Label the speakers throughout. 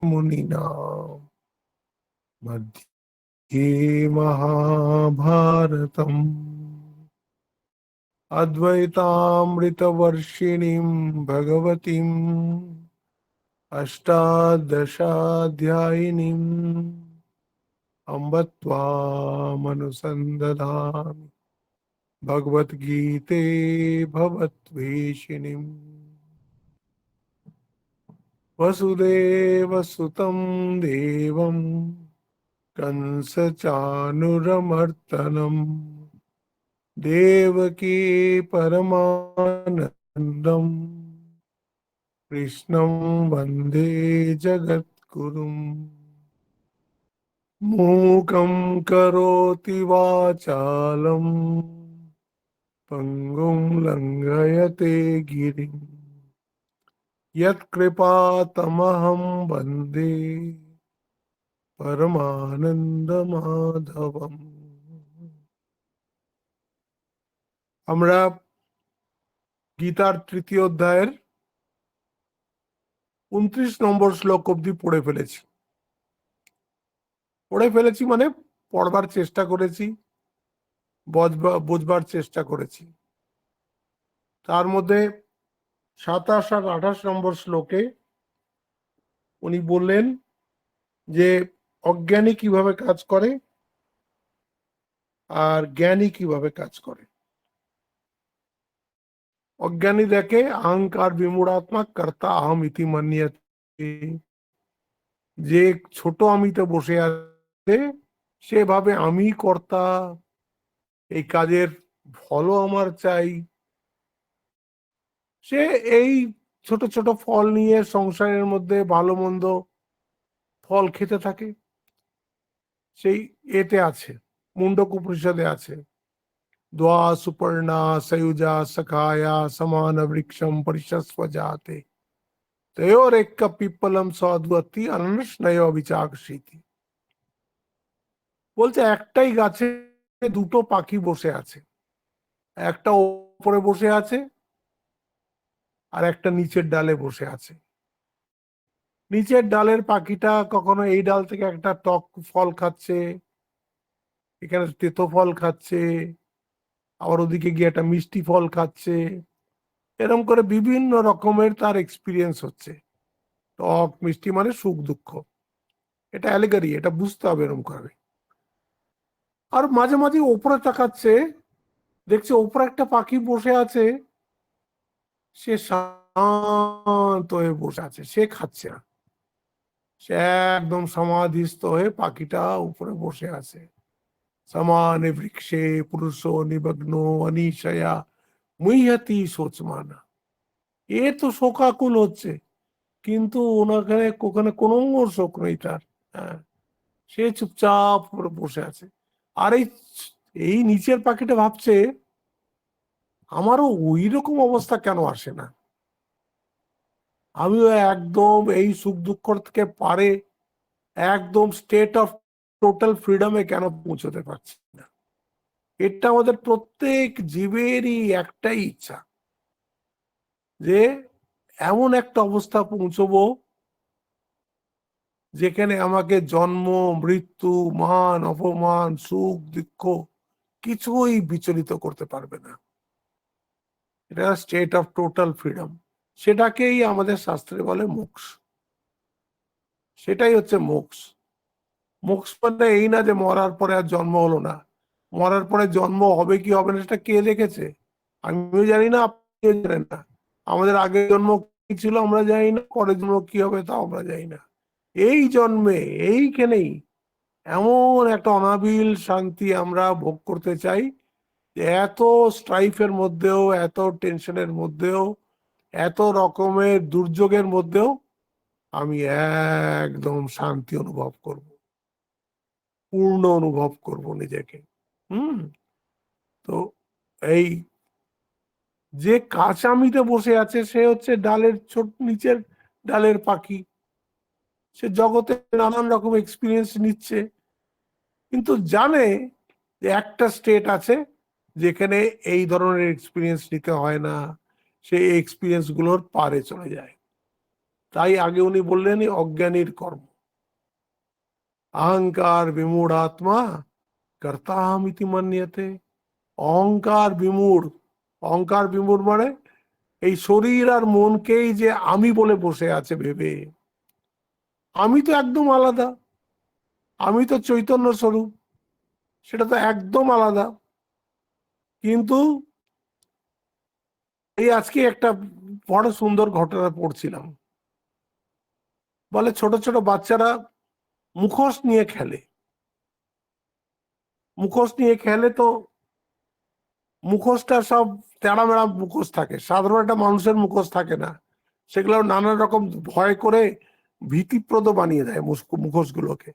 Speaker 1: मुनिनां मध्ये महाभारतम् अद्वैतामृतवर्षिणीं भगवतीम् अष्टादशाध्यायिनीम् अम्ब त्वामनुसन्दधामि भगवद्गीते भवद्वेषिणीम् वसुदेवसुतं देवं कंसचाणूरमर्दनम् देवकी परमानन्दम् कृष्णं वन्दे जगद्गुरुम् मूकं करोति वाचालम् पङ्गुं लङ्घयते गिरिं यत्कृपातमहं वन्दे परमानन्दमाधवम्। আমরা গীতার তৃতীয় অধ্যায়ের 29 নম্বর শ্লোক অবধি পড়ে ফেলেছি মানে পড়বার চেষ্টা করেছি, বুঝবার চেষ্টা করেছি। তার মধ্যে 27 আর 28 নম্বর শ্লোকে উনি বললেন যে অজ্ঞানী কিভাবে কাজ করে আর জ্ঞানী কিভাবে কাজ করে। অজ্ঞানী দেখে অহংকার বিমূঢ়াত্মা কর্তা আহম ইতি মন্যতে, যে ছোট আমিতে বসে আছে সেভাবে আমি কর্তা, এই কাজের ফলও আমার চাই। সে এই ছোট ছোট ফল নিয়ে সংসারের মধ্যে ভালো মন্দ ফল খেতে থাকে। সেই এতে আছে, মুন্ডক উপনিষদে আছে, দ্বা সুপর্ণা সयुजा সখায়া সমান বৃক্ষম পরিশস্ব জাতে তয়োর এক পিপ্পলম সদ্বতী অনন্যস্নয় বিচাকশীতি। বলছে একটাই গাছে দুটো পাখি বসে আছে, একটা উপরে বসে আছে আর একটা নিচের ডালে বসে আছে। নিচের ডালের পাখিটা কখনো এই ডাল থেকে একটা টক ফল খাচ্ছে, এখানে তেতো ফল খাচ্ছে, আবার ওদিকে গিয়ে একটা মিষ্টি ফল খাচ্ছে, এরকম করে বিভিন্ন রকমের তার এক্সপিরিয়েন্স হচ্ছে। টক মিষ্টি মানে সুখ দুঃখ, এটা অ্যালিগারি, এটা বুঝতে হবে এরকম করে। আর মাঝে মাঝে ওপরে তাকাচ্ছে, দেখছে ওপরে একটা পাখি বসে আছে, সে শান্ত হয়ে বসে আছে, সে খাচ্ছে না, সে একদম সমাধিস্থ হয়ে পাখিটা উপরে বসে আছে। সমানে বৃক্ষে পুরুষ নিমগ্ন অনিশয়া মুহ্যতি সোচমানা। এ তো শোকাকুল হচ্ছে, কিন্তু ওনাখানে ওখানে কোনো শোক নেই তার। হ্যাঁ, সে চুপচাপ করে বসে আছে। আর এই এই নিচের পাখিটা ভাবছে আমারও ওই রকম অবস্থা কেন আসে না, আমিও একদম এই সুখ দুঃখ থেকে পারে একদম স্টেট অফ টোটাল ফ্রিডমে কেন পৌঁছতে পারছি না। এটা আমাদের প্রত্যেক জীবেরই একটাই ইচ্ছা, যে এমন একটা অবস্থা পৌঁছবো যেখানে আমাকে জন্ম মৃত্যু মান অপমান সুখ দুঃখ কিছুই বিচলিত করতে পারবে না। এটা স্টেট অফ টোটাল ফ্রিডম, সেটাকেই আমাদের শাস্ত্রে বলে মোক্ষ। সেটাই হচ্ছে মোক্ষ। মোক্ষ মানে এই না যে মরার পরে আর জন্ম হলো না। মরার পরে জন্ম হবে কি হবে না সেটা কে দেখেছে? আমিও জানি না, আপনিও জানেন না। আমাদের আগের জন্ম কি ছিল আমরা জানি না, পরের জন্ম কি হবে তাও আমরা জানি না। এই জন্মে এইখানেই এমন একটা অনাবিল শান্তি আমরা ভোগ করতে চাই, যে এত স্ট্রাইফের মধ্যেও, এত টেনশনের মধ্যেও, এত রকমের দুর্যোগের মধ্যেও আমি একদম শান্তি অনুভব করব, পূর্ণ অনুভব করব নিজেকে। তো এই যে কাঁচামিতে বসে আছে সে হচ্ছে ডালের ছোট নিচের ডালের পাখি, সে জগতে নানান রকম এক্সপিরিয়েন্স নিচ্ছে, কিন্তু জানে যে একটা স্টেট আছে যেখানে এই ধরনের এক্সপিরিয়েন্স নিতে হয় না, সেই এক্সপিরিয়েন্স গুলোর পারে চলে যায়। তাই আগে উনি বললেন অজ্ঞানীর কর্ম। অহংকার বিমূঢ় আত্মা কর্তাহমিতি মন্যতে। অহংকার বিমূঢ়, অহংকার বিমূঢ় মানে এই শরীর আর মনকেই যে আমি বলে বসে আছে ভেবে, আমি তো একদম আলাদা, আমি তো চৈতন্য স্বরূপ, সেটা তো একদম আলাদা। কিন্তু এই আজকে একটা বড় সুন্দর ঘটনা পড়ছিলাম। বলে ছোট ছোট বাচ্চারা মুখোশ নিয়ে খেলে, মুখোশ নিয়ে খেলে তো মুখোশটা সব তেড়া মেড়া মুখোশ থাকে, সাধারণ একটা মানুষের মুখোশ থাকে না। সেগুলো নানান রকম ভয় করে ভীতিপ্রদ বানিয়ে দেয় মুখোশগুলোকে,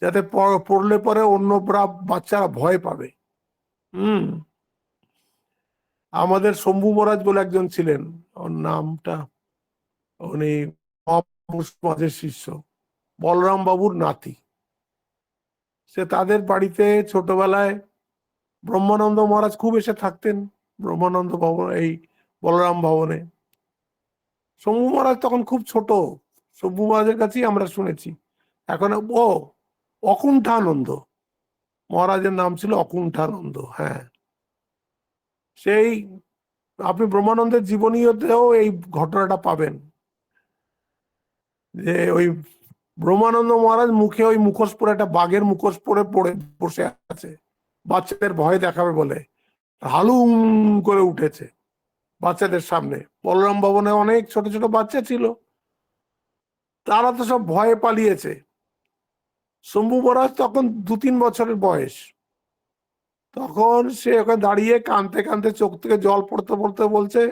Speaker 1: যাতে পড়লে পরে অন্য বাচ্চারা ভয় পাবে। হুম। আমাদের শম্ভু মহারাজ বলে একজন ছিলেন, ওর নামটা, উনি মাঝের শিষ্য, বলরাম বাবুর নাতি। সে তাদের বাড়িতে ছোটবেলায় ব্রহ্মানন্দ মহারাজ খুব এসে থাকতেন, ব্রহ্মানন্দ ভবন, এই বলরাম ভবনে। শম্ভু মহারাজ তখন খুব ছোট, শম্ভু মহারাজের কাছেই আমরা শুনেছি। এখন ও অকুণ্ঠানন্দ মহারাজের নাম ছিল, অকুণ্ঠানন্দ। হ্যাঁ, সেই আপনি ব্রহ্মানন্দের জীবনীতেও এই ঘটনাটা পাবেন, যে ওই ব্রহ্মানন্দ মহারাজ মুখে ওই মুখোশ পরে, একটা বাঘের মুখোশ পরে পড়ে বসে আছে, বাচ্চাদের ভয় দেখাবে বলে হালুম করে উঠেছে বাচ্চাদের সামনে। বলরাম ভবনে অনেক ছোট ছোট বাচ্চা ছিল, তারা তো সব ভয়ে পালিয়েছে। শম্ভু মহারাজ তখন 2-3 বছরের বয়স। তখন সে ওখানে দাঁড়িয়ে কাঁদতে কাঁদতে চোখ থেকে জল পড়তে পড়তে বলছে,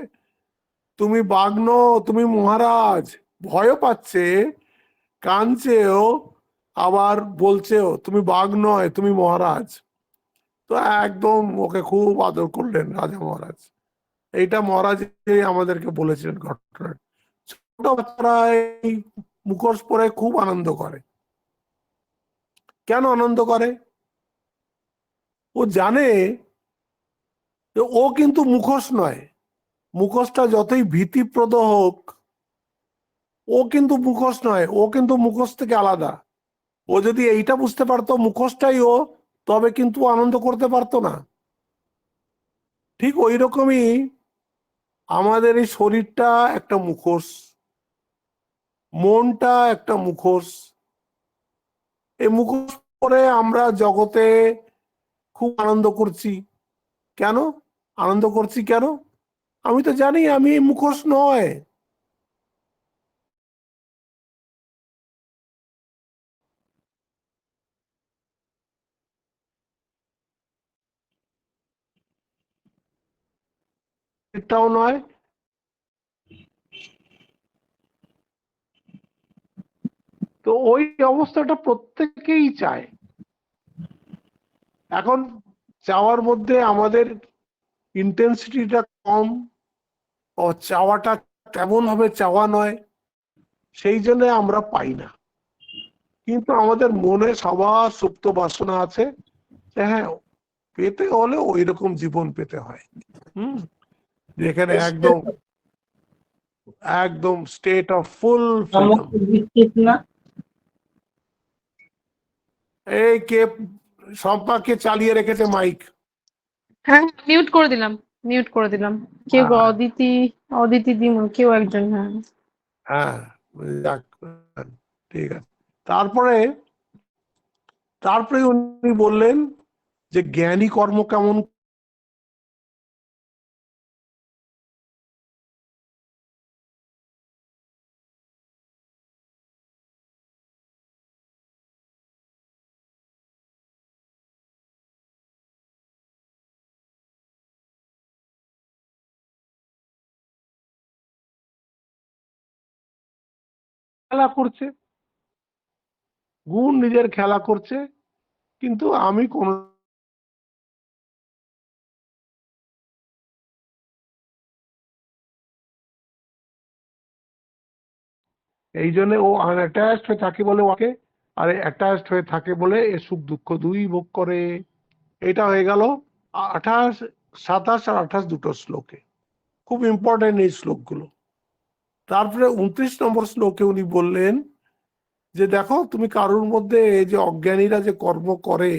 Speaker 1: তুমি বাঘ নও, তুমি মহারাজ। ভয়ও পাচ্ছে, কাঁদছেও, আবার বলছেও তুমি বাঘ নয়, তুমি মহারাজ। তো একদম ওকে খুব আদর করলেন রাজা মহারাজ। এইটা মহারাজ আমাদেরকে বলেছিলেন ঘটনা। ছোট বাচ্চারা এই মুখোশ পরে খুব আনন্দ করে। কেন আনন্দ করে? ও জানে যে ও কিন্তু মুখোশ নয়। মুখোশটা যতই ভীতিপ্রদ হোক, ও কিন্তু মুখোশ নয়, ও কিন্তু মুখোশ থেকে আলাদা। ও যদি এইটা বুঝতে পারতো মুখোশটাই ও, তবে কিন্তু আনন্দ করতে পারতো না। ঠিক ওই রকমই আমাদের এই শরীরটা একটা মুখোশ, মনটা একটা মুখোশ। এই মুখোশ পরে আমরা জগতে খুব আনন্দ করছি। কেন আনন্দ করছি? কেন? আমি তো জানি আমি এই মুখোশ নয়। এটাও নয়। তো ওই অবস্থাটা প্রত্যেকেই চায়। এখন চাওয়ার মধ্যে আমাদের ইন্টেন্সিটিটা কম, ও চাওয়াটা তেমন ভাবে চাওয়া নয়, সেই জন্য আমরা পাই না। কিন্তু আমাদের মনে সবার সুপ্ত বাসনা আছে যে হ্যাঁ, পেতে হলে ওই রকম জীবন পেতে হয়। হুম। যেখানে একদম একদম স্টেট অফ ফুল ফ্রিডম। এই কে সম্পাকে চালিয়ে রেখেছে মাইক?
Speaker 2: হ্যাঁ, মিউট করে দিলাম, মিউট করে দিলাম। কেউ অদিতি, অদিতি দিমু কেউ একজন। হ্যাঁ
Speaker 1: হ্যাঁ, যাক, ঠিক আছে। তারপরে তারপরে উনি বললেন যে জ্ঞানী কর্ম কেমন। খেলা করছে, গুণ নিজের খেলা করছে, কিন্তু আমি কোন এই জন্য ও আনঅ্যাটাচড হয়ে থাকে বলে ওকে, আর অ্যাটাচড হয়ে থাকে বলে এ সুখ দুঃখ দুই ভোগ করে। এটা হয়ে গেল 28, 27 আর 28 দুটো শ্লোকে। খুব ইম্পর্টেন্ট এই শ্লোকগুলো। তারপরে 29 নম্বর শ্লোকে উনি বললেন যে দেখো তুমি কারোর মধ্যে এই যে অজ্ঞানীরা যে কর্ম করে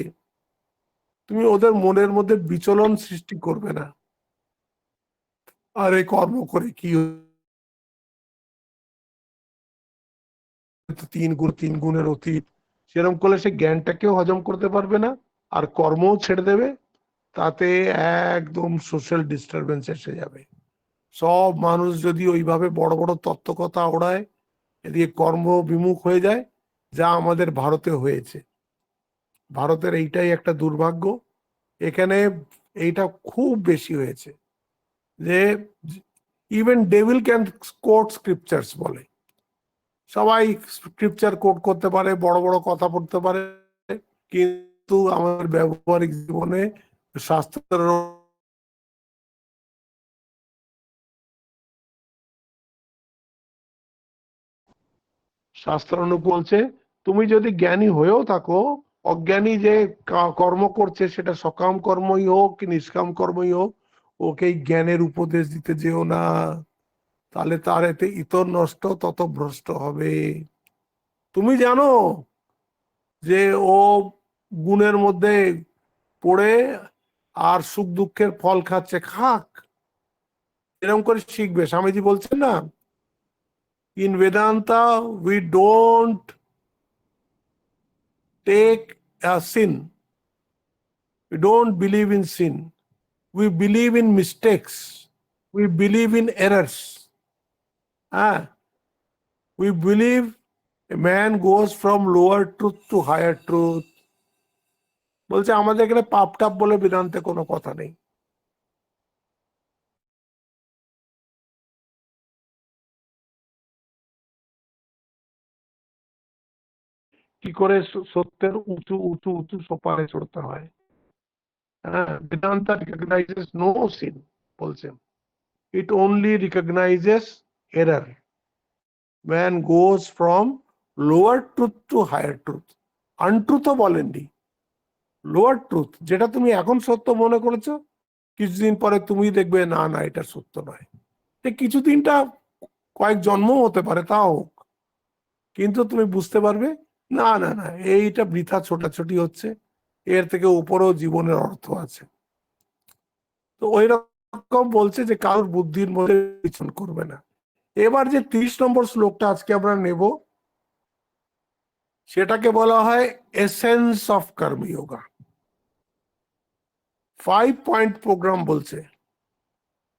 Speaker 1: তুমি ওদের মনের মধ্যে বিচলন সৃষ্টি করবে না। আর এই কর্ম করে কি তিন গুণের অতীত, সেরকম করলে সে জ্ঞানটাকেও হজম করতে পারবে না আর কর্মও ছেড়ে দেবে, তাতে একদম সোশ্যাল ডিস্টারবেন্স এসে যাবে। সব মানুষ যদি ওইভাবে বড় বড় তত্ত্ব কথা ওড়ায়, এদিকে কর্ম বিমুখ হয়ে যায়, যা আমাদের ভারতে হয়েছে। ভারতের এইটাই একটা দুর্ভাগ্য, এখানে এইটা খুব বেশি হয়েছে যে even devil can quote scriptures বলে, সবাই স্ক্রিপচার কোট করতে পারে, বড় বড় কথা বলতে পারে, কিন্তু আমাদের ব্যবহারিক জীবনে শাস্ত্রের শাস্ত্র বলছে তুমি যদি জ্ঞানী হয়েও থাকো, অজ্ঞানী যে কর্ম করছে সেটা সকাম কর্মই হোক কি নিষ্কাম কর্মই হোক, ওকে জ্ঞানের উপদেশ দিতে যেও না, তাহলে তার এতে ইতর নষ্ট তত ভ্রষ্ট হবে। তুমি জানো যে ও গুণের মধ্যে পড়ে আর সুখ দুঃখের ফল খাচ্ছে, খাক, এরকম করে শিখবে। স্বামীজি বলছেন না, in Vedanta we don't take a sin. We don't believe in sin. We believe in mistakes. We believe in errors. We believe a man goes from lower truth to higher truth. বলছে আমাদের এখানে পাপ টাপ বলে বেদান্তে কোনো কথা নেই। কি করে সত্যের উঁচু উঁচু উঁচু সোপানে চড়তে হয়। বেদান্তা রিকগনাইজেস নো সিন, বলছেন it only recognises error. Man goes from lower truth to higher truth. আনট্রুথও বলেননি, লোয়ার ট্রুথ, যেটা তুমি এখন সত্য মনে করেছো, কিছুদিন পরে তুমি দেখবে না না এটা সত্য নয়। কিছুদিনটা কয়েক জন্ম হতে পারে, তাও হোক, কিন্তু তুমি বুঝতে পারবে না না না এইটা বৃথা ছোটাছুটি হচ্ছে, এর থেকে উপরেও জীবনের অর্থ আছে। তো ওই রকম বলছে যে কারোর বুদ্ধির মধ্যে পিছন করবে না। এবার যে 30 নম্বর শ্লোকটা আজকে আমরা নেব, সেটাকে বলা হয় এসেন্স অফ কর্মযোগা। 5 পয়েন্ট প্রোগ্রাম বলছে,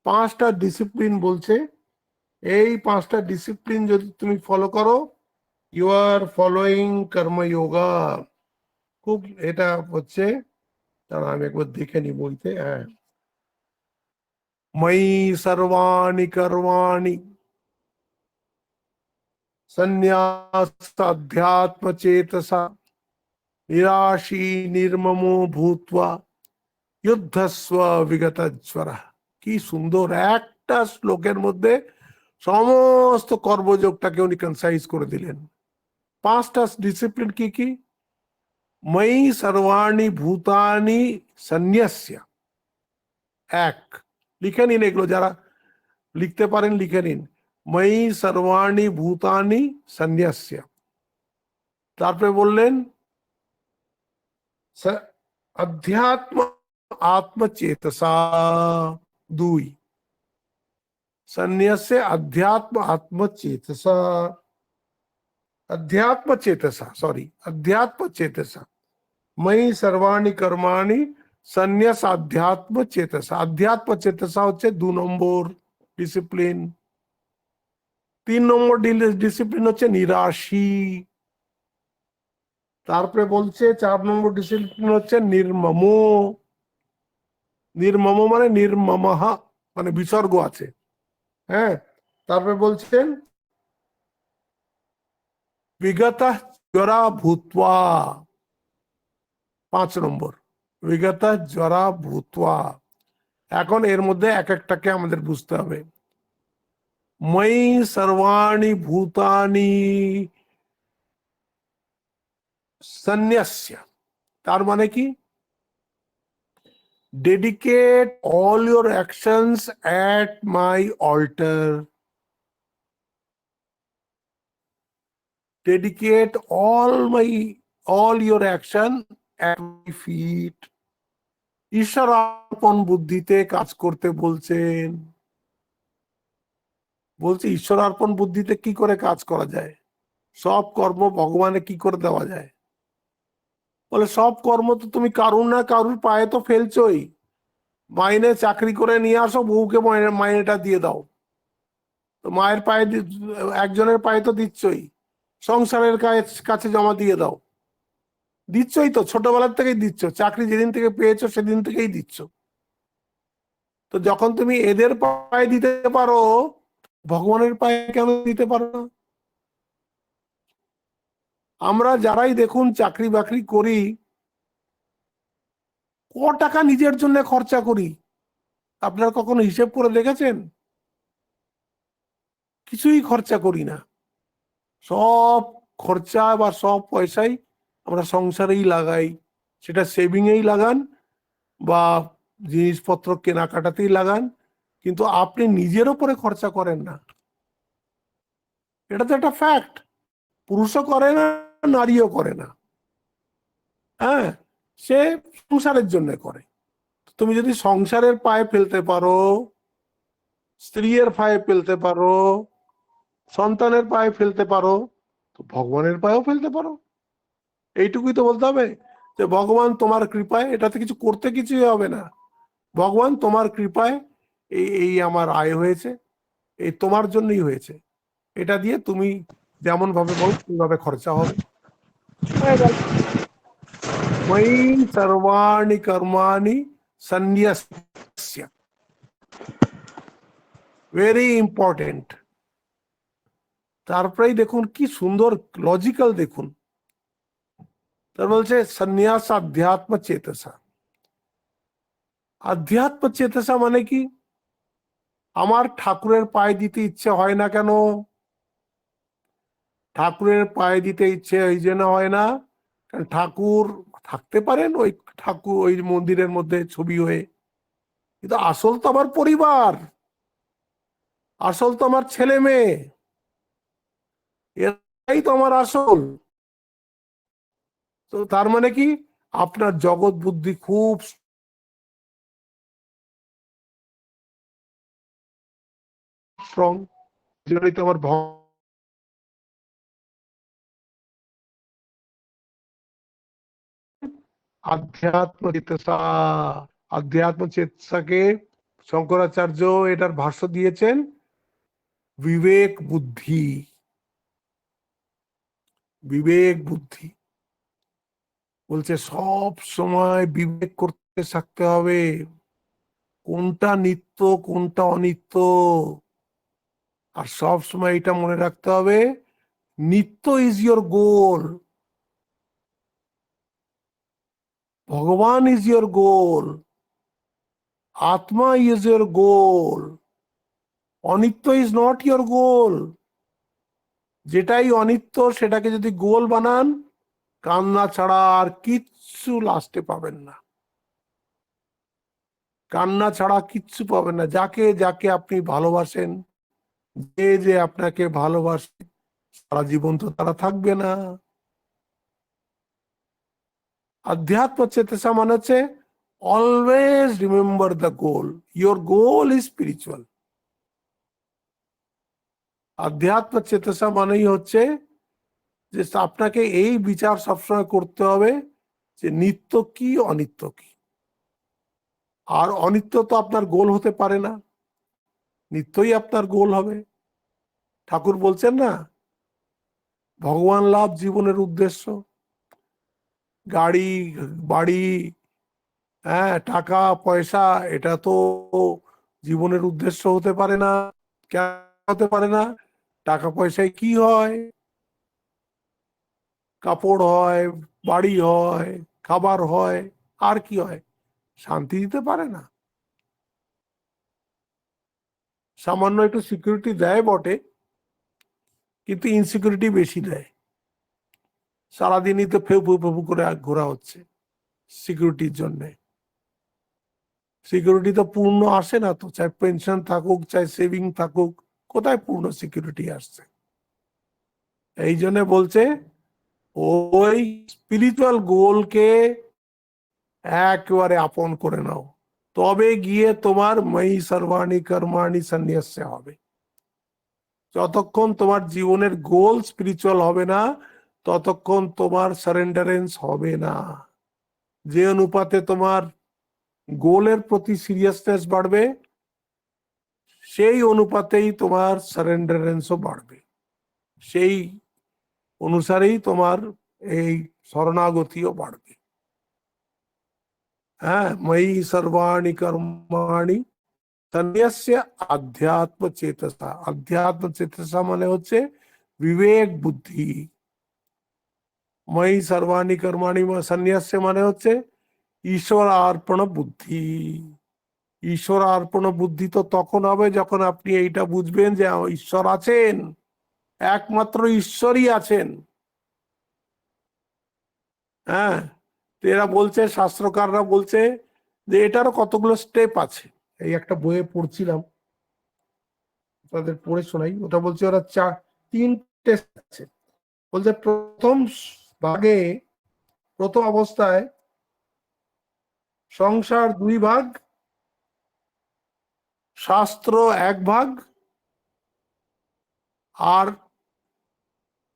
Speaker 1: 5টা ডিসিপ্লিন বলছে, এই 5টা ডিসিপ্লিন যদি তুমি ফলো করো, ইউ আর ফলোয়িং কর্মযোগা। খুব এটা হচ্ছে, তারা আমি একবার দেখে নি বলতে, হ্যাঁ, ময়ি সর্বাণি কর্মাণি সন্ন্যাস অধ্যাত্ম চেতসা নিরাশী নির্মমো ভূত্বা যুদ্ধস্ব বিগত জ্বর। কি সুন্দর একটা শ্লোকের মধ্যে সমস্ত কর্মযোগটাকে উনি কনসাইজ করে দিলেন। 5টা ডিসিপ্লিন কি কি? ময়ি সর্বাণি ভূতানি সন্ন্যাস্য। এক, লিখে নিন এগুলো, যারা লিখতে পারেন লিখে নিন, ময়ি সর্বাণি ভূতানি সন্ন্যাস্য। তারপরে বললেন अध्यात्म आत्मचेतसा। 2, संन्यास्य अध्यात्म आत्मचेतसा, अध्यात्म चेतसा, सॉरी अध्यात्म चेतसा। मयि सर्वाणि कर्माणि संन्यास अध्यात्म चेतसा। अध्यात्म चेतसा হচ্ছে 2 নম্বর ডিসিপ্লিন। 3 নম্বর ডিসিপ্লিন হচ্ছে নিরাশী। তারপরে বলছে 4 নম্বর ডিসিপ্লিন হচ্ছে নির্মম। নির্মম মানে নির্মমঃ, মানে বিসর্গ আছে। হ্যাঁ, তারপরে বলছেন বিগত জ্বরা ভূত্বা। 5 নম্বর বিগত জ্বরা ভূত্বা। এখন এর মধ্যে এক একটাকে আমাদের বুঝতে হবে। ময়ি সর্বাণি ভূতানি সন্ন্যাস্য, তার মানে কি? Dedicate all your actions at my altar. Dedicate all your action at my feet. ঈশ্বরার্পণ বুদ্ধিতে কাজ করতে বলছেন। বলছে ঈশ্বরার্পণ বুদ্ধিতে কি করে কাজ করা যায়, সব কর্ম ভগবানে কি করে দেওয়া যায়? বলে সব কর্ম তো তুমি কারুর না কারুর পায়ে তো ফেলছোই। মাইনে চাকরি করে নিয়ে আসো, বউকে মাইনেটা দিয়ে দাও, তো মায়ের পায়ে একজনের পায়ে তো দিচ্ছই, সংসারের কাছে জমা দিয়ে দাও, দিচ্ছই তো, ছোটবেলার থেকেই দিচ্ছ, চাকরি যেদিন থেকে পেয়েছো সেদিন থেকেই দিচ্ছ। তো যখন তুমি এদের পায়ে দিতে পারো, ভগবানের পায়ে কেন দিতে পারো না? আমরা যারাই দেখুন চাকরি বাকরি করি, ক টাকা নিজের জন্য খরচা করি, আপনারা কখনো হিসেব করে দেখেছেন? কিছুই খরচা করি না। সব খরচা বা সব পয়সাই আমরা সংসারেই লাগাই, সেটা সেভিং এই লাগান বা জিনিসপত্র কেনাকাটাতেই লাগান, কিন্তু আপনি নিজের ওপরে খরচা করেন না। এটা তো একটা ফ্যাক্ট। পুরুষও করে না, নারীও করে না। হ্যাঁ, সে সংসারের জন্য করে। তুমি যদি সংসারের পায়ে ফেলতে পারো, স্ত্রীর পায়ে ফেলতে পারো, সন্তানের পায়ে ফেলতে পারো, তো ভগবানের পায়েও ফেলতে পারো। এইটুকুই তো বলতে হবে যে ভগবান তোমার কৃপায়, এটাতে কিছু করতে কিছুই হবে না। ভগবান তোমার কৃপায় এই এই আমার আয় হয়েছে, এই তোমার জন্যই হয়েছে, এটা দিয়ে তুমি যেমন ভাবে বলো সেইভাবে খরচা হবে, হয়ে গেল। ময়ি সর্বাণি কর্মাণি সন্ন্যাস্য, ভেরি ইম্পর্টেন্ট। তারপরেই দেখুন কি সুন্দর লজিক্যাল, দেখুন তার বলছে সন্ন্যাস আধ্যাত্ম চেতসা। আধ্যাত্ম চেতসা মানে কি? আমার ঠাকুরের পায়ে দিতে ইচ্ছে হয় না কেন? ঠাকুরের পায়ে দিতে ইচ্ছে এই জন্য হয় না, কারণ ঠাকুর থাকতে পারেন ওই ঠাকুর ওই মন্দিরের মধ্যে ছবি হয়ে, কিন্তু আসল তো আমার পরিবার, আসল তো আমার ছেলে মেয়ে, এরাই তো আমার আসল। তো তার মানে কি, আপনার জগৎ বুদ্ধি খুব স্ট্রং, যেটাই তো আমার আধ্যাত্ম চেতসা। আধ্যাত্ম চেতসাকে শঙ্করাচার্য এটার ভাষ্য দিয়েছেন বিবেক বুদ্ধি। বিবেক বুদ্ধি বলছে সব সময় বিবেক করতে থাকতে হবে, কোনটা নিত্য কোনটা অনিত্য। আর সব সময় এটা মনে রাখতে হবে, নিত্য ইজ ইয়োর গোল, ভগবান ইজ ইয়োর গোল, আত্মা ইজ ইয়োর গোল, অনিত্য ইজ নট ইয়োর গোল। যেটাই অনিত্য সেটাকে যদি গোল বানান, কান্না ছাড়া আর কিচ্ছু লাস্টে পাবেন না, কান্না ছাড়া কিচ্ছু পাবেন না। যাকে যাকে আপনি ভালোবাসেন, যে যে আপনাকে ভালোবাসে, সারা জীবন তো তারা থাকবে না। আধ্যাত্ম চেতসা মানে হচ্ছে always remember the goal, your goal is spiritual. আধ্যাত্ম চেতসা মানেই হচ্ছে যে আপনাকে এই বিচার সবসময় করতে হবে যে নিত্য কি অনিত্য কি। আর অনিত্য তো আপনার গোল হতে পারে না, নিত্যই আপনার গোল হবে। ঠাকুর বলছেন না, ভগবান লাভ জীবনের উদ্দেশ্য। গাড়ি বাড়ি, হ্যাঁ, টাকা পয়সা, এটা তো জীবনের উদ্দেশ্য হতে পারে না। কেন হতে পারে না? টাকা পয়সায় কি হয়? কাপড় হয়, বাড়ি হয়, খাবার হয়, আর কি হয়? শান্তি দিতে পারে না। সামান্য একটু সিকিউরিটি দেয় বটে, কিন্তু ইনসিকিউরিটি বেশি দেয়। সারাদিনই তো ফেউ ফেউ ফেউ করে ঘোরা হচ্ছে সিকিউরিটির জন্য। সিকিউরিটি তো পূর্ণ আসে না তো, চাই পেনশন থাকুক চাই সেভিং থাকুক, কোথায় পূর্ণ সিকিউরিটি আসছে? এই জন্য বলছে ওই স্পিরিচুয়াল গোলকে একেবারে আপন করে নাও, তবে গিয়ে তোমার ময়ি সর্বাণী কর্মাণি সন্ন্যাস হবে। যতক্ষণ তোমার জীবনের গোল স্পিরিচুয়াল হবে না, ততক্ষণ তোমার সারেন্ডারেন্স হবে না। যে অনুপাতে তোমার গোলের প্রতি সিরিয়াসনেস বাড়বে, সেই অনুপাতেই তোমার সারেন্ডারেন্সও বাড়বে, সেই অনুসারেই তোমার এই শরণাগতিও বাড়বে। হ্যাঁ, ময়ি সর্বাণি কর্মাণি সন্ন্যাস্য আধ্যাত্ম চেতসা। আধ্যাত্ম চেতসা মানে হচ্ছে বিবেক বুদ্ধি। ময়ি সর্বাণি কর্মাণি সন্ন্যাস্য মানে হচ্ছে ঈশ্বর অর্পণ বুদ্ধি। ঈশ্বর অর্পণ বুদ্ধি তো তখন হবে যখন আপনি এইটা বুঝবেন যে ঈশ্বর আছেন, একমাত্র ঈশ্বরই আছেন। হ্যাঁ, এরা বলছে, শাস্ত্রকাররা বলছে যে এটারও কতগুলো স্টেপ আছে। এই একটা বইয়ে পড়ছিলাম, তাদের পড়ে শোনাই। ওটা বলছে ওরা তিনটে আছে। বলছে প্রথম ভাগে, প্রথম অবস্থায় সংসার 2 ভাগ, শাস্ত্র 1 ভাগ, আর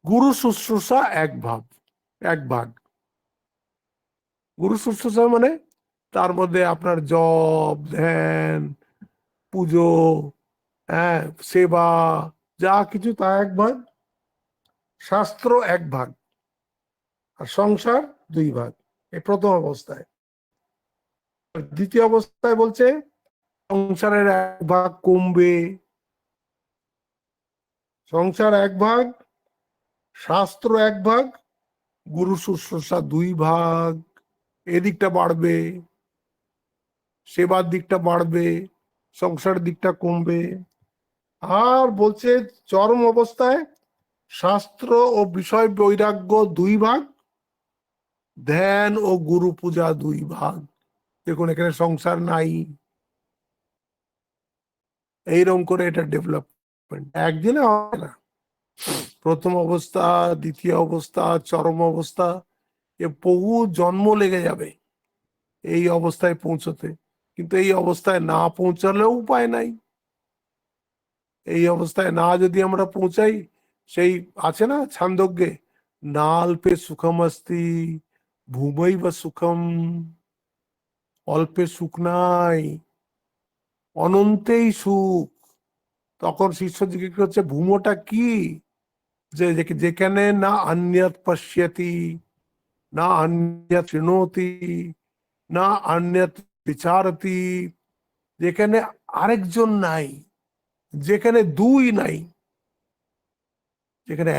Speaker 1: গুরু শুশ্রূষা 1 ভাগ। গুরু শুশ্রূষা মানে তার মধ্যে আপনার জপ, ধ্যান, পুজো, হ্যাঁ, সেবা, যা কিছু তা 1 ভাগ, শাস্ত্র 1 ভাগ, আর সংসার 2 ভাগ। এই প্রথম অবস্থায়। দ্বিতীয় অবস্থায় বলছে সংসারের 1 ভাগ কমবে, সংসার 1 ভাগ, শাস্ত্র 1 ভাগ, গুরু শুশ্রূষা 2 ভাগ। এদিকটা বাড়বে, সেবার দিকটা বাড়বে, সংসারের দিকটা কমবে। আর বলছে চরম অবস্থায় শাস্ত্র ও বিষয় বৈরাগ্য 2 ভাগ, ধ্যান ও গুরু পূজা 2 ভাগ। দেখুন এখানে সংসার নাই। এইরকম করে এটা ডেভেলপমেন্ট একদিনে হয় না। প্রথম অবস্থা, দ্বিতীয় অবস্থা, চরম অবস্থা, এ বহু জন্ম লেগে যাবে এই অবস্থায় পৌঁছতে। কিন্তু এই অবস্থায় না পৌঁছালেও উপায় নাই। এই অবস্থায় না যদি আমরা পৌঁছাই, সেই আছে না ছান্দোগ্যে, নাল্পে সুখম অস্তি ভূমৈ বা সুখম, অল্পে সুখ নাই, অনন্তেই সুখ। তখন শিষ্য জিজ্ঞেস করছে ভূমটা কি? যে যেখানে না অন্যত পশ্যতি, না অন্যত শৃণোতি, না অন্যত বিচারতি, যেখানে আরেকজন নাই, যেখানে 2 নাই, যেখানে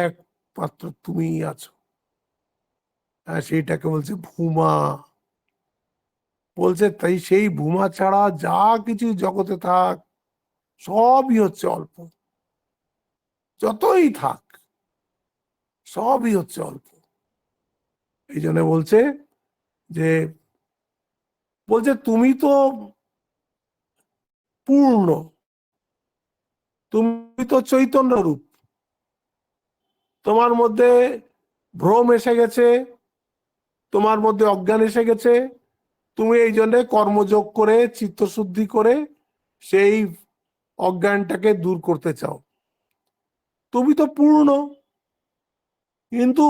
Speaker 1: একমাত্র তুমি আছো, সেইটাকে বলছে ভূমা। বলছে তাই সেই ভূমা ছাড়া যা কিছু জগতে থাক সবই হচ্ছে অল্প, যতই থাক সবই হচ্ছে অল্প। এই জন্য বলছে যে, বলছে তুমি তো পূর্ণ, তুমি তো চৈতন্য রূপ, তোমার মধ্যে ভ্রম এসে গেছে, তোমার মধ্যে অজ্ঞান এসে গেছে, তুমি এই জন্য কর্মযোগ করে চিত্তশুদ্ধি করে সেই অজ্ঞানটাকে দূর করতে চাও। তুমি তো পূর্ণ, কিন্তু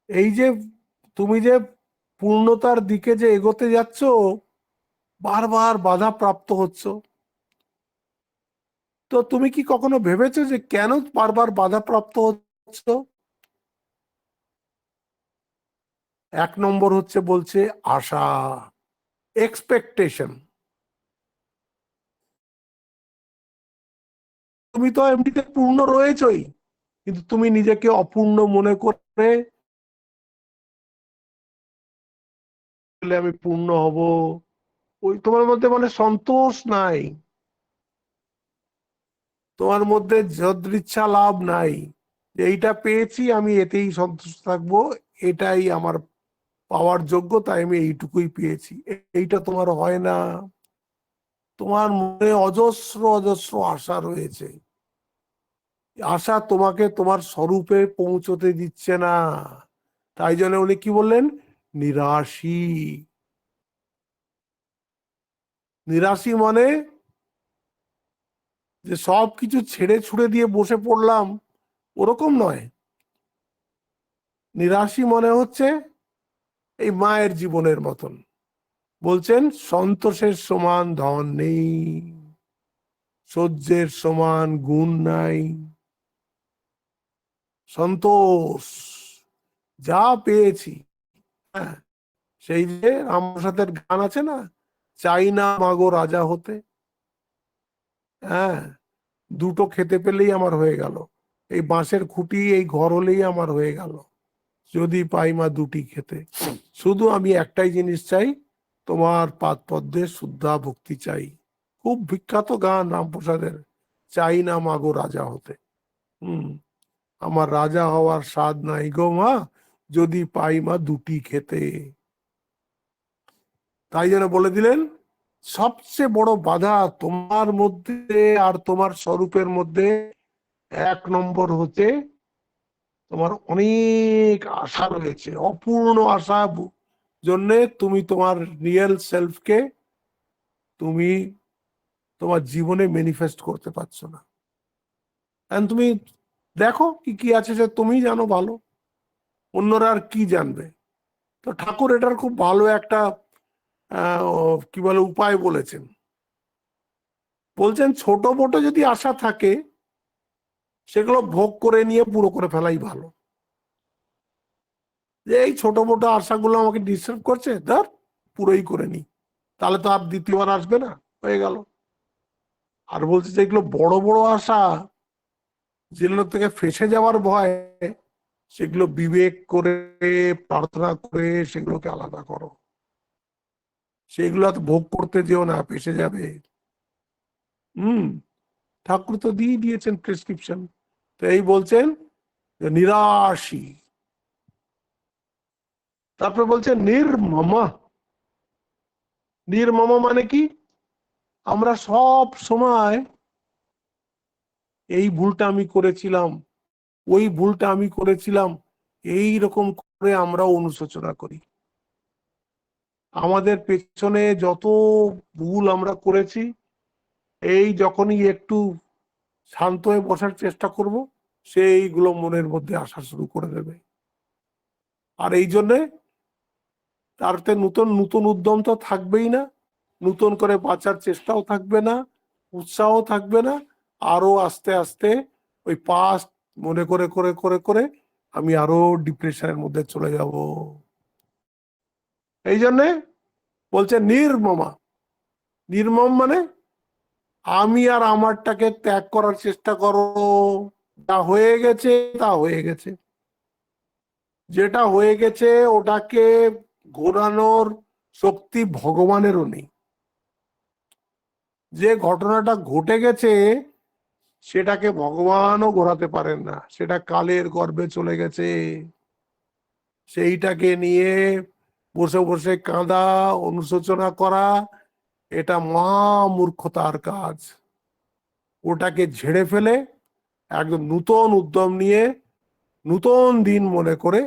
Speaker 1: এই যে তুমি যে পূর্ণতার দিকে যে এগোতে যাচ্ছ, বারবার বাধা প্রাপ্ত হচ্ছ। তো তুমি কি কখনো ভেবেছো যে কেন বারবার বাধা প্রাপ্ত হচ্ছ? 1 নম্বর হচ্ছে বলছে আশা, এক্সপেকটেশন। তুমি তো এমনিতে পূর্ণ রয়েছই, কিন্তু তুমি নিজেকে অপূর্ণ মনে করে আমি পূর্ণ হব, ওই তোমার মধ্যে মানে সন্তোষ নাই, তোমার মধ্যে যদৃচ্ছা লাভ নাই। এইটা পেয়েছি, আমি এতেই সন্তুষ্ট থাকবো, এটাই আমার পাওয়ার যোগ্য, তাই আমি এইটুকুই পেয়েছি। এইটা তোমার হয় না। তোমার মনে অজস্র অজস্র আশা রয়েছে, আশা তোমাকে তোমার স্বরূপে পৌঁছতে দিচ্ছে না। তাই জন্য উনি কি বললেন? নিরাশী। নিরাশী মানে যে সব কিছু ছেড়ে ছুড়ে দিয়ে বসে পড়লাম, ওরকম নয়। নিরাশী মনে হচ্ছে এই মায়ের জীবনের মতন। বলছেন সন্তোষের সমান ধন নেই, সহ্যের সমান গুণ নাই। সন্তোষ যা পেয়েছি, হ্যাঁ, সেই যে রামপ্রসাদের গান আছে না, চাই না মাগো রাজা হতে, হ্যাঁ, দুটো খেতে পেলেই আমার হয়ে গেল, এই বাঁশের খুঁটি এই ঘর হলেই আমার হয়ে গেল, যদি পাই মা দুটি খেতে, শুধু আমি একটাই জিনিস চাই, তোমার পাদ পদ্মে শুদ্ধা ভক্তি চাই। খুব বিখ্যাত গান রামপ্রসাদের, চাই না মাগো রাজা হতে। হম, আমার রাজা হওয়ার স্বাদ নাই গো মা, যদি পাই মা দুটি খেতে। তাই জন্য বলে দিলেন সবচেয়ে বড় বাধা তোমার মধ্যে আর তোমার স্বরূপের মধ্যে, এক নম্বর হচ্ছে তোমার অনেক আশা রয়েছে, অপূর্ণ আশা জন্যে তুমি তোমার রিয়েল সেলফকে তুমি তোমার জীবনে ম্যানিফেস্ট করতে পারছো না। তুমি দেখো কি কি আছে সে তুমি জানো ভালো, অন্যরা আর কি জানবে। তো ঠাকুর এটার খুব ভালো একটা কি বলে উপায় বলেছেন। বলছেন ছোট মোটো যদি আশা থাকে সেগুলো ভোগ করে নিয়ে পুরো করে ফেলাই ভালো। যে এই ছোট মোটো আশাগুলো আমাকে ডিস্টার্ব করছে, ধর পুরোই করে নি, তাহলে তো আর দ্বিতীয়বার আসবে না, হয়ে গেল। আর বলছে যে এগুলো বড় বড় আশা, যেগুলো থেকে ফেসে যাওয়ার ভয়, সেগুলো বিবেক করে প্রার্থনা করে সেগুলোকে আলাদা করো, সেগুলো তো ভোগ করতে যেও না, ফেসে যাবে। হুম, ঠাকুর তো দিয়ে দিয়েছেন প্রেসক্রিপশন। তো এই বলছেন যে নিরাশী। তারপরে বলছেন নির্মমা। নির্মমা মানে কি? আমরা সব সময় এই ভুলটা আমি করেছিলাম, ওই ভুলটা আমি করেছিলাম, এই রকম করে আমরা অনুশোচনা করি। আমাদের পেছনে যত ভুল আমরা করেছি, এই যখনই একটু শান্ত হয়ে বসার চেষ্টা করব, সেইগুলো মনের মধ্যে আসা শুরু করে দেবে। আর এই জন্যে তারতে নতুন নতুন উদ্যম তো থাকবেই না, নতুন করে বাঁচার চেষ্টাও থাকবে না, উৎসাহ থাকবে না। আরো আস্তে আস্তে ওই পাস্ট মনে করে করে করে করে আমি আরো ডিপ্রেশনের মধ্যে চলে যাব। এই জন্যে বলছে নির্মমা। নির্মম মানে আমি আর আমারটাকে ত্যাগ করার চেষ্টা করো। যা হয়ে গেছে তা হয়ে গেছে, যেটা হয়ে গেছে ওটাকে ঘোরানোর শক্তি ভগবানেরও নেই। যে ঘটনাটা ঘটে গেছে সেটাকে ভগবানও ঘোরাতে পারেন না, সেটা কালের গর্ভে চলে গেছে। সেইটাকে নিয়ে বসে বসে কাঁদা, অনুশোচনা করা, এটা মহা মূর্খতার কাজ। ওটাকে ঝেড়ে ফেলে একদম নূতন উদ্যম নিয়ে নূতন দিন মনে করে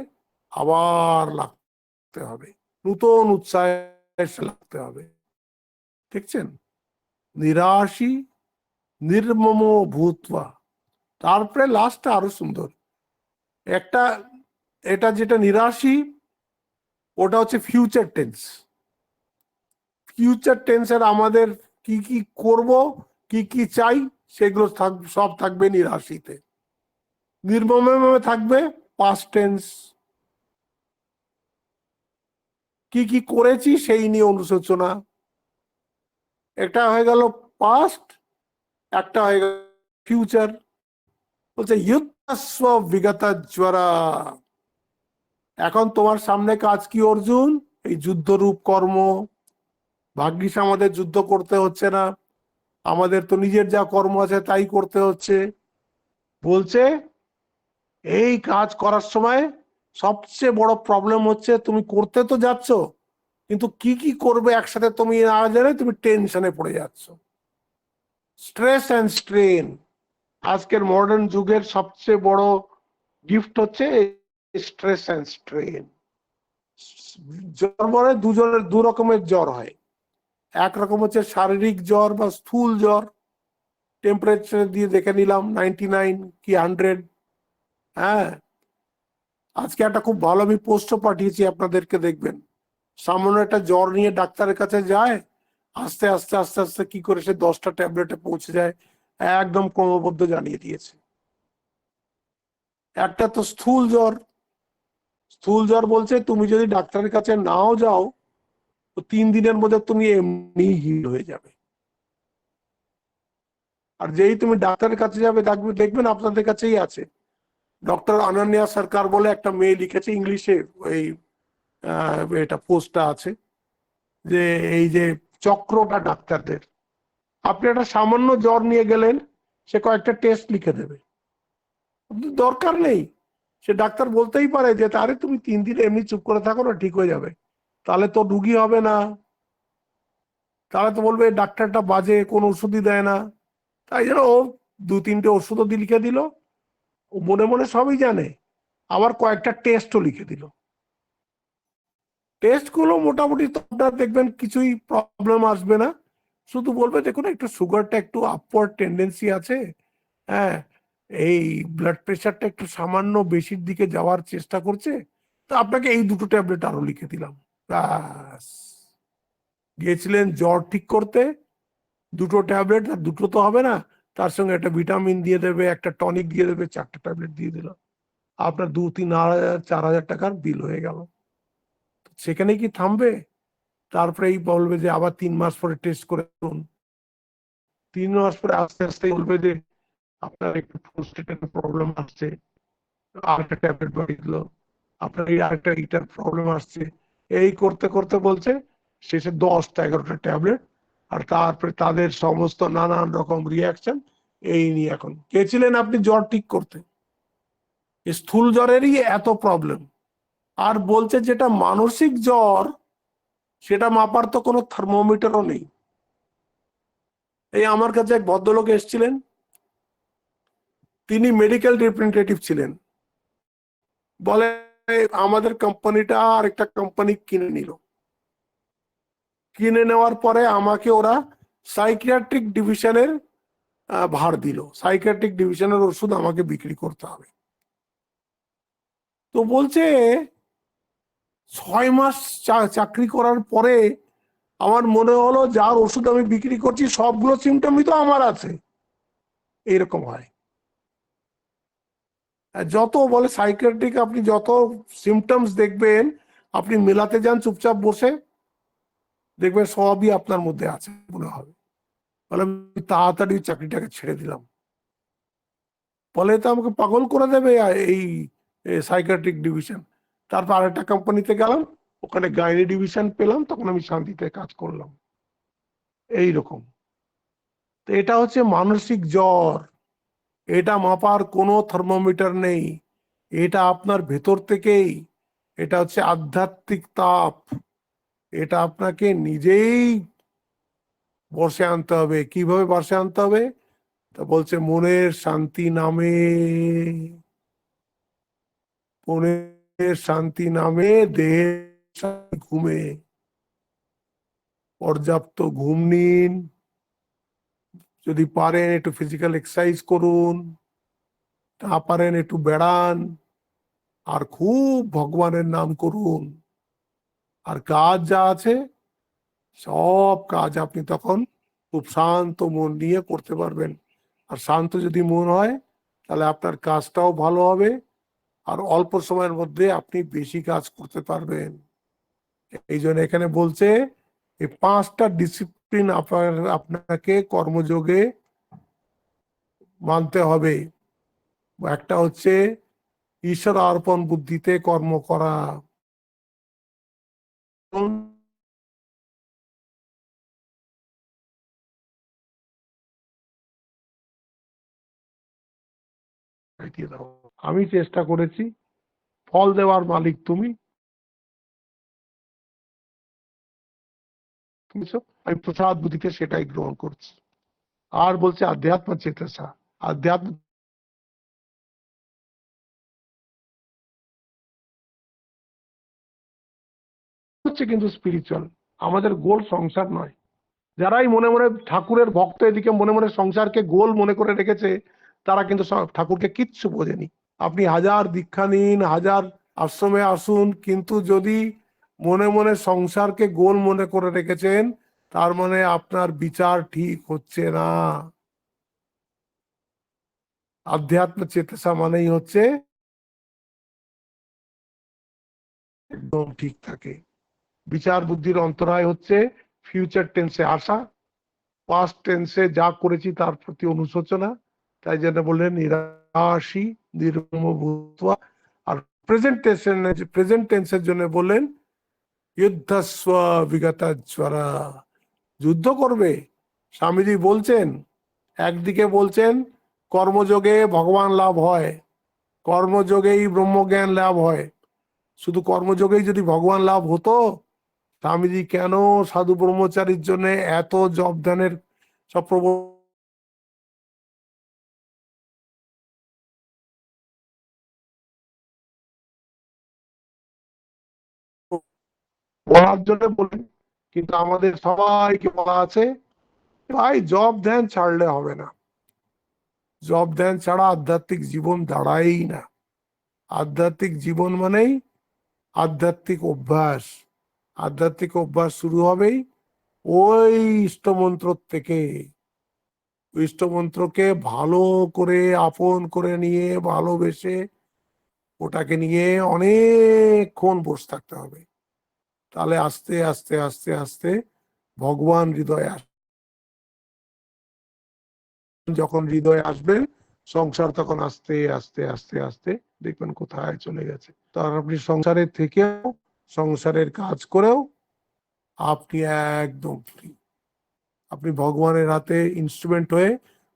Speaker 1: আবার লাগতে হবে, নূতন উৎসাহে লাগতে হবে। দেখছেন, নিরাশী নির্মম ভূতবা। তারপরে লাস্টটা আরো সুন্দর একটা, এটা যেটা নিরাশী, ওটা হচ্ছে ফিউচার টেন্স। ফিউচার টেন্সের আমাদের কি কি করব, কি কি চাই, সেগুলো সব থাকবে নিরাশিতে। নির্মমে থাকবে পাস্ট টেন্স, কি কি করেছি সেই নিয়ে অনুশোচনা। একটা হয়ে গেল পাস্ট, একটা হয়ে গেল ফিউচার। বলছে ইয়ুৎস্ব বিগত জ্বরা। এখন তোমার সামনে কাজ কি অর্জুন? এই যুদ্ধরূপ কর্ম। ভাগ্যিস আমাদের যুদ্ধ করতে হচ্ছে না, আমাদের তো নিজের যা কর্ম আছে তাই করতে হচ্ছে। বলছে এই কাজ করার সময় সবচেয়ে বড় প্রবলেম হচ্ছে তুমি করতে তো যাচ্ছ, কিন্তু কি কি করবে একসাথে তুমি না জানে তুমি টেনশনে পড়ে যাচ্ছ, স্ট্রেস অ্যান্ড স্ট্রেন। আজকের মডার্ন যুগের সবচেয়ে বড় গিফট হচ্ছে স্ট্রেস অ্যান্ড স্ট্রেন। জ্বর মানে দু রকমের জ্বর হয়। একরকম হচ্ছে শারীরিক জ্বর বা স্থূল জ্বর, টেম্পারেচার দিয়ে দেখে নিলাম 99 কি 100। হ্যাঁ, আজকে একটা খুব ভালো আমি পোস্টও পাঠিয়েছি আপনাদেরকে, দেখবেন। সামান্য একটা জ্বর নিয়ে ডাক্তারের কাছে যায়, আস্তে আস্তে আস্তে আস্তে কি করে সে 10টা ট্যাবলেটে পৌঁছে যায়, একদম ক্রমবদ্ধ জানিয়ে দিয়েছে। একটা তো স্থূল জ্বর। স্থূল জ্বর বলছে তুমি যদি ডাক্তারের কাছে নাও যাও, তো 3 দিনের মধ্যে তুমি এমনি হিল হয়ে যাবে। আর যেই তুমি ডাক্তারের কাছে যাবে, দেখবেন আপনাদের কাছেই আছে, ডক্টর অনন্যা সরকার বলে একটা মেয়ে লিখেছে ইংলিশে, ওই এটা পোস্টটা আছে, যে এই যে চক্রটা ডাক্তারদের। আপনি একটা সামান্য জ্বর নিয়ে গেলেন, সে কয়েকটা টেস্ট লিখে দেবে, দরকার নেই। সে ডাক্তার বলতেই পারে যে আরে তুমি 3 দিন এমনি চুপ করে থাকো না, ঠিক হয়ে যাবে। তাহলে তো রুগী হবে না, তাহলে তো বলবে ডাক্তারটা বাজে, কোন ওষুধই দেয় না। তাই জন্য ও 2-3টে ওষুধও লিখে দিল, ও মনে মনে সবই জানে, আবার কয়েকটা টেস্টও লিখে দিল। টেস্ট গুলো মোটামুটি তো আপনার দেখবেন কিছুই প্রবলেম আসবে না, শুধু বলবে দেখুন একটু সুগারটা একটু আপওয়ার্ড টেন্ডেন্সি আছে, হ্যাঁ, এই ব্লাড প্রেশারটা একটু সামান্য বেশির দিকে যাওয়ার চেষ্টা করছে, তো আপনাকে এই 2টো ট্যাবলেট আরো লিখে দিলাম। ব্যাস, গিয়েছিলেন জ্বর ঠিক করতে, 2টো ট্যাবলেট, আর 2টো তো হবে না, তার সঙ্গে একটা ভিটামিন দিয়ে দেবে, একটা টনিক দিয়ে দেবে, 4টে ট্যাবলেট দিয়ে দিল, আপনার 2-3-4 হাজার টাকার বিল হয়ে গেল। সেখানে কি থামবে? তারপরে এই বলবে যে আবার 3 মাস পরে টেস্ট করে দেখুন। 3 মাস পরে আস্তে আস্তে বলবে যে আপনার একটু প্রোস্টেটের প্রবলেম আসছে, আরেকটা ট্যাবলেট বাড়িয়ে দিল, আপনার এই আরেকটা ইটার প্রবলেম আসছে, এই করতে করতে বলছে শেষে 10টা 11টা ট্যাবলেট, আর তারপরে তাদের সমস্ত নানান রকম রিয়াকশন। এই নিয়ে এখন কে ছিলেন আপনি জ্বর ঠিক করতে? স্থূল জ্বরেরই এত প্রবলেম। আর বলছে যেটা মানসিক জ্বর, সেটা মাপার তো কোনো থার্মোমিটারও নেই। এই আমার কাছে এক ভদ্রলোক এসেছিলেন, তিনি মেডিকেল রিপ্রেজেন্টেটিভ ছিলেন, বলে আমাদের কোম্পানিটা আরেকটা কোম্পানি কিনে নিল, কিনে নেওয়ার পরে আমাকে ওরা সাইকিয়াট্রিক ডিভিশনের ভার দিল, সাইকিয়াট্রিক ডিভিশনের ওষুধ আমাকে বিক্রি করতে হবে। তো বলছে 6 মাস চাকরি করার পরে আমার মনে হলো যার ওষুধ আমি বিক্রি করছি সবগুলো সিমটমই তো আমার আছে। এইরকম হয়। যত বলে সাইকিয়াট্রিক, আপনি যত সিমটমস দেখবেন, আপনি মেলাতে যান চুপচাপ বসে, দেখবেন সবই আপনার মধ্যে আছে মনে হবে। বলে আমি তাড়াতাড়ি চাকরিটাকে ছেড়ে দিলাম। বলে তো আমাকে পাগল করে দেবে এই সাইকিয়াট্রিক ডিভিশন। তারপর আরেকটা কোম্পানিতে গেলাম, ওখানে গাইনি ডিভিশন পেলাম, তখন আমি শান্তিতে কাজ করলাম। এই রকম। তো এটা হচ্ছে মানসিক জ্বর, এটা মাপার কোনো থার্মোমিটার নেই, এটা আপনার ভেতর থেকেই, এটা হচ্ছে আধ্যাত্মিক তাপ, এটা আপনাকে নিজেই বসে আনতে হবে। কিভাবে বসে আনতে হবে? তা বলছে মনের শান্তি নামে, মনের শান্তি নামে দেহের ঘুমে। পর্যাপ্ত ঘুম নিন, যদি পারেন একটু ফিজিক্যাল এক্সারসাইজ করুন, না পারেন একটু বেড়ান, আর খুব ভগবানের নাম করুন। আর কাজ যা আছে, সব কাজ আপনি তখন খুব শান্ত মন নিয়ে করতে পারবেন। আর শান্ত যদি মন হয়, তাহলে আপনার কাজটাও ভালো হবে, আর অল্প সময়ের মধ্যে আপনি বেশি কাজ করতে পারবেন। এই জন্য এখানে বলছে এই 5টা ডিসিপ্লিন আপনাকে কর্মযোগে মানতে হবে। একটা হচ্ছে ঈশ্বর অর্পণ বুদ্ধিতে কর্ম করা। আমি চেষ্টা করেছি, ফল দেওয়ার মালিক তুমি, আমি প্রসাদ বুদ্ধিতে সেটাই গ্রহণ করছি। আর বলছে আধ্যাত্ম চেতসা, আধ্যাত্ম হচ্ছে কিন্তু স্পিরিচুয়াল, আমাদের গোল সংসার নয়। যারাই মনে মনে ঠাকুরের ভক্ত এদিকে মনে মনে সংসারকে গোল মনে করে রেখেছে, তারা কিন্তু ঠাকুরকে কিচ্ছু বোঝেনি। আপনি হাজার দীক্ষা নিন, হাজার আশ্রমে আসুন, কিন্তু যদি মনে মনে সংসারকে গোল মনে করে রেখেছেন, তার মানে আপনার বিচার ঠিক হচ্ছে না। আধ্যাত্ম চেতসা মানেই হচ্ছে একদম ঠিক থাকে। বিচার বুদ্ধির অন্তরায় হচ্ছে ফিউচার টেন্সে আসা, পাস্ট টেন্সে যা করেছি তার প্রতি অনুশোচনা, তাই জন্য বললেন নিরাশী নির্মম ভূত্বা। আর প্রেজেন্ট টেন্সের জন্য বললেন যুদ্ধস্ব বিগতজ্বরা, যুদ্ধ করবে। স্বামীজি বলছেন, একদিকে বলছেন কর্মযোগে ভগবান লাভ হয়, কর্মযোগেই ব্রহ্মজ্ঞান লাভ হয়। শুধু কর্মযোগেই যদি ভগবান লাভ হতো, স্বামীজি কেন সাধু ব্রহ্মচারীর জন্য এত জপ ধ্যানের সব বলার জন্য বলেন। কিন্তু আমাদের সবাইকে বলা আছে ভাই জব ধ্যান ছাড়লে হবে না, জব ধ্যান ছাড়া আধ্যাত্মিক জীবন দাঁড়ায়ই না। আধ্যাত্মিক জীবন মানেই আধ্যাত্মিক অভ্যাস। আধ্যাত্মিক অভ্যাস শুরু হবেই ওই ইষ্টমন্ত্র থেকে। ইষ্টমন্ত্রকে ভালো করে আপন করে নিয়ে ভালোবেসে ওটাকে নিয়ে অনেকক্ষণ বসে থাকতে হবে। তাহলে আস্তে আস্তে আস্তে আস্তে ভগবান হৃদয়ে আসবে। যখন হৃদয়ে আসবেন, সংসার তখন আস্তে আস্তে আস্তে আস্তে দেখবেন কোথায় চলে গেছে। তার আপনি সংসারে থেকেও, সংসারের কাজ করেও আপনি একদম ফ্রি। আপনি ভগবানের হাতে ইনস্ট্রুমেন্ট হয়ে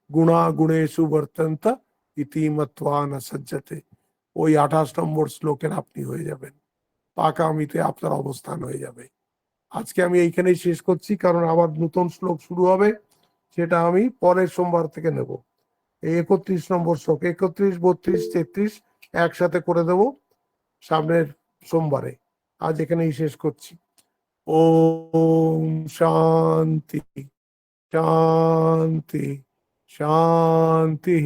Speaker 1: গুণা গুণেষু বর্তন্ত ইতি মত্বা ন সজ্জতে, ওই 28 নম্বর শ্লোকের আপনি হয়ে যাবেন। পাকামিতে আপনার অবস্থান হয়ে যাবে। আজকে আমি এইখানেই শেষ করছি, কারণ আবার নতুন শ্লোক শুরু হবে, সেটা আমি পরের সোমবার থেকে নেব। এই 31 নম্বর শ্লোক, 31, 32, 33 একসাথে করে দেব সামনের সোমবারে। আজ এখানেই শেষ করছি। ওম শান্তি শান্তি শান্তি।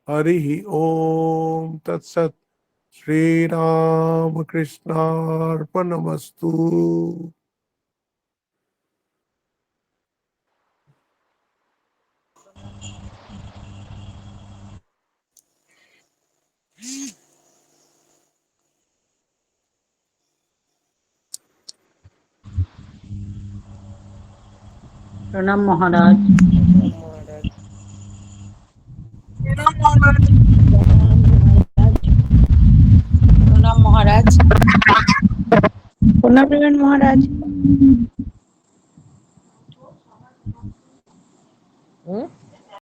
Speaker 1: হরি ওম তৎসৎ। শ্রীরামকৃষ্ণার্পণমস্তু।
Speaker 3: প্রণাম মহারাজ। প্রণাম মহারাজ। প্রণাম মহারাজ।